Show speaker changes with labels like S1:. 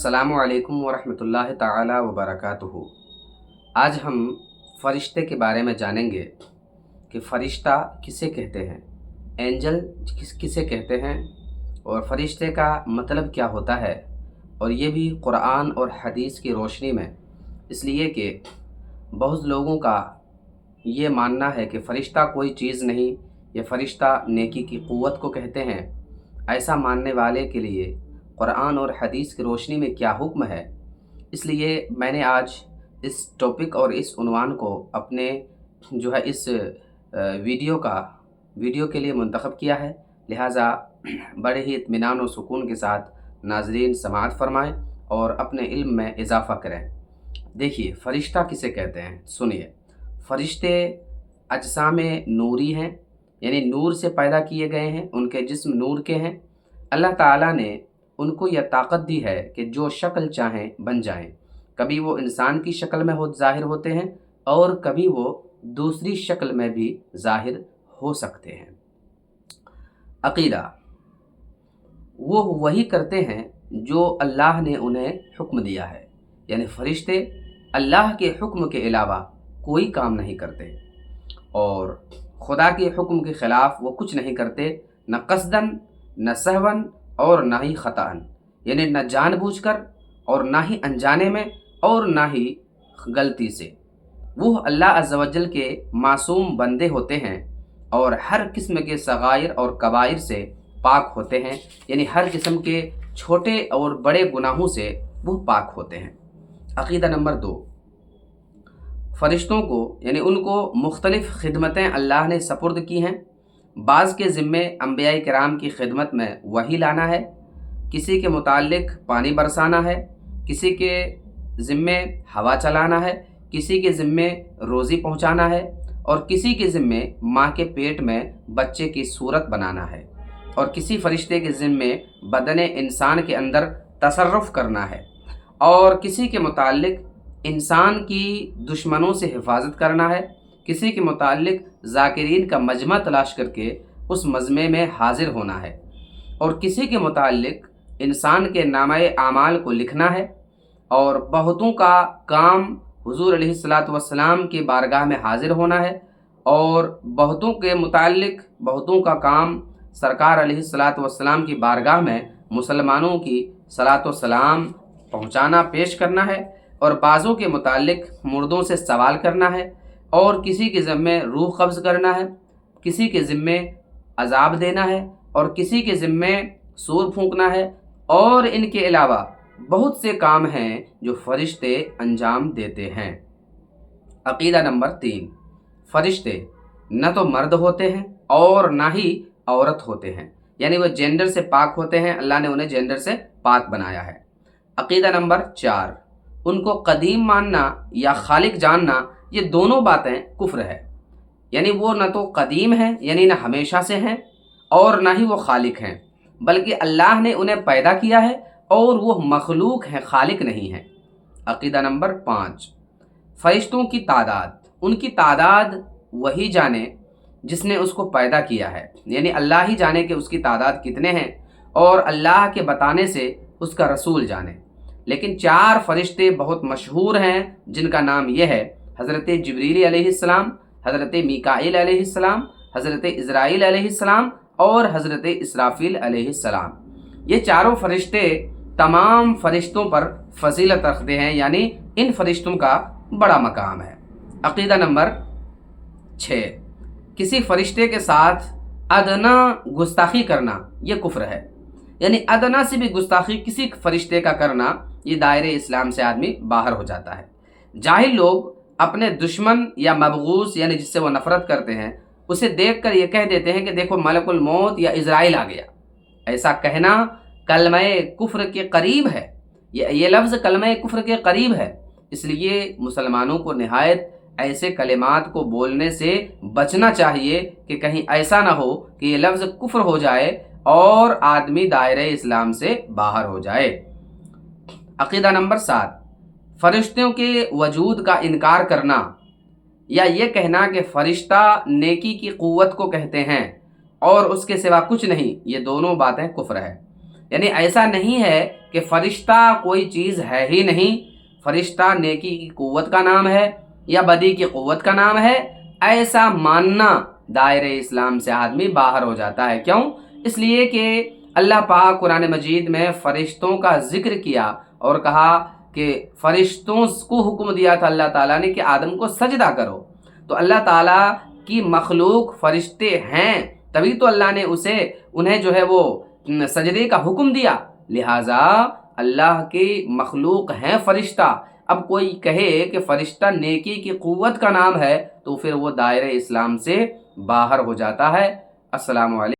S1: अस्सलामु अलैकुम वरहमतुल्लाहि ताला वबरकातुहू। आज हम फ़रिश्ते के बारे में जानेंगे कि फ़रिश्ता किसे कहते हैं, एंजल किसे कहते हैं और फ़रिश्ते का मतलब क्या होता है। और ये भी कुरान और हदीस की रोशनी में, इसलिए कि बहुत लोगों का ये मानना है कि फ़रिश्ता कोई चीज़ नहीं, ये फ़रिश्ता नेकी की क़ुव्वत को कहते हैं। ऐसा मानने वाले के लिए कुरान और हदीस की रोशनी में क्या हुक्म है, इसलिए मैंने आज इस टॉपिक और इस उन्वान को अपने इस वीडियो के लिए मुंतखब किया है। लिहाजा बड़े ही इत्मीनान और सुकून के साथ नाज़रीन समाअत फरमाएँ और अपने इल्म में इजाफ़ा करें। देखिए, फ़रिश्ता किसे कहते हैं, सुनिए। फ़रिश्ते अजसामे नूरी हैं, यानी नूर से पैदा किए गए हैं, उनके जिस्म नूर के हैं। अल्लाह ताला ने उनको यह ताकत दी है कि जो शक्ल चाहें बन जाएं। कभी वो इंसान की शक्ल में ज़ाहिर होते हैं और कभी वो दूसरी शक्ल में भी ज़ाहिर हो सकते हैं। अक़ीदा, वो वही करते हैं जो अल्लाह ने उन्हें हुक्म दिया है, यानी फ़रिश्ते अल्लाह के हुक्म के अलावा कोई काम नहीं करते और खुदा के हुक्म के ख़िलाफ़ वो कुछ नहीं करते, न क़स्दन, न सहवन और ना ही ख़ताअन, यानी न जानबूझकर और ना ही अनजाने में और ना ही गलती से। वो अल्लाह अज़्ज़ व जल के मासूम बंदे होते हैं और हर किस्म के सगाइर और कबाइर से पाक होते हैं, यानी हर किस्म के छोटे और बड़े गुनाहों से वो पाक होते हैं। अक़ीदा नंबर 2, फ़रिश्तों को यानी उनको मुख्तलिफ़ खिदमतें अल्लाह ने सपुर्द की हैं। बाज़ के ज़िम्मे अंबिया किराम की खिदमत में वही लाना है, किसी के मुताल्लिक पानी बरसाना है, किसी के ज़िम्मे हवा चलाना है, किसी के ज़िम्मे रोज़ी पहुँचाना है और किसी के ज़िम्मे माँ के पेट में बच्चे की सूरत बनाना है और किसी फ़रिश्ते के ज़िम्मे बदने इंसान के अंदर तसर्रुफ़ करना है और किसी के मुताल्लिक इंसान की दुश्मनों से हिफाजत करना है, किसी के मुताल्लिक ज़ाकिरीन का मजमा तलाश करके उस मजमे में हाजिर होना है और किसी के मुताल्लिक इंसान के नामे आमाल को लिखना है और बहुतों का काम हुज़ूर अलैहिस्सलातु वस्सलाम की बारगाह में हाजिर होना है और बहुतों के मुताल्लिक बहुतों का काम सरकार अलैहिस्सलातु वस्सलाम की बारगाह में मुसलमानों की सलातो सलाम पहुँचाना पेश करना है और बाज़ों के मुताल्लिक मुर्दों से सवाल करना है और किसी के ज़िम्मे रूह कब्ज़ करना है, किसी के ज़िम्मे अज़ाब देना है और किसी के ज़िम्मे सूर फूंकना है और इनके अलावा बहुत से काम हैं जो फ़रिश्ते अंजाम देते हैं। अक़ीदा नंबर 3, फ़रिश्ते न तो मर्द होते हैं और ना ही औरत होते हैं, यानी वो जेंडर से पाक होते हैं, अल्लाह ने उन्हें जेंडर से पाक बनाया है। अक़ीदा नंबर 4, उनको कदीम मानना या खालिक जानना, ये दोनों बातें कुफ्र है, यानी वो न तो कदीम हैं यानी न हमेशा से हैं और ना ही वो खालिक हैं, बल्कि अल्लाह ने उन्हें पैदा किया है और वो मखलूक हैं, खालिक नहीं हैं। अक़ीदा नंबर 5, फ़रिश्तों की तादाद, उनकी तादाद वही जाने जिसने उसको पैदा किया है, यानी अल्लाह ही जाने कि उसकी तादाद कितने हैं और अल्लाह के बताने से उसका रसूल जाने। लेकिन 4 फ़रिश्ते बहुत मशहूर हैं जिनका नाम यह है हज़रत जिब्रील अलैहिस्सलाम, हज़रत मीकाईल अलैहिस्सलाम, हज़रत इज़राईल अलैहिस्सलाम और हज़रत इसराफील अलैहिस्सलाम। ये चारों फ़रिश्ते तमाम फ़रिश्तों पर फजीलत रखते हैं, यानी इन फ़रिश्तों का बड़ा मकाम है। अक़ीदा नंबर 6, किसी फ़रिश्ते के साथ अदना गुस्ताखी करना ये कुफ्र है, यानी अदना से भी गुस्ताखी किसी फ़रिश्ते का करना, ये दायरे इस्लाम से आदमी बाहर हो जाता है। जाहिल लोग अपने दुश्मन या मबगूस यानी जिससे वो नफ़रत करते हैं उसे देखकर ये कह देते हैं कि देखो मलकुल मौत या इज़राइल आ गया। ऐसा कहना कलमे कुफ्र के करीब है, ये लफ्ज़ कलमे कुफ्र के करीब है। इसलिए मुसलमानों को निहायत ऐसे कलिमात को बोलने से बचना चाहिए कि कहीं ऐसा ना हो कि ये लफ्ज़ कुफ्र हो जाए और आदमी दायरे इस्लाम से बाहर हो जाए। अक़ीदा नंबर 7, फ़रिश्तों के वजूद का इनकार करना या ये कहना कि फ़रिश्ता नेकी की क़ुव्वत को कहते हैं और उसके सिवा कुछ नहीं, ये दोनों बातें कुफ्र है। यानी ऐसा नहीं है کہ فرشتہ کوئی چیز ہے ہی نہیں، فرشتہ نیکی کی قوت کا نام ہے یا بدی کی قوت کا نام ہے، ایسا ماننا دائرۂ اسلام سے آدمی باہر ہو جاتا ہے۔ کیوں؟ اس لیے کہ اللہ پاک قرآن مجید میں فرشتوں کا ذکر کیا اور کہا کہ فرشتوں کو حکم دیا تھا اللہ تعالیٰ نے کہ آدم کو سجدہ کرو، تو اللہ تعالیٰ کی مخلوق فرشتے ہیں، تبھی تو اللہ نے انہیں جو ہے وہ سجدے کا حکم دیا، لہٰذا اللہ کی مخلوق ہیں فرشتہ۔ اب کوئی کہے کہ فرشتہ نیکی کی قوت کا نام ہے تو پھر وہ دائرۂ اسلام سے باہر ہو جاتا ہے۔ السلام علیکم۔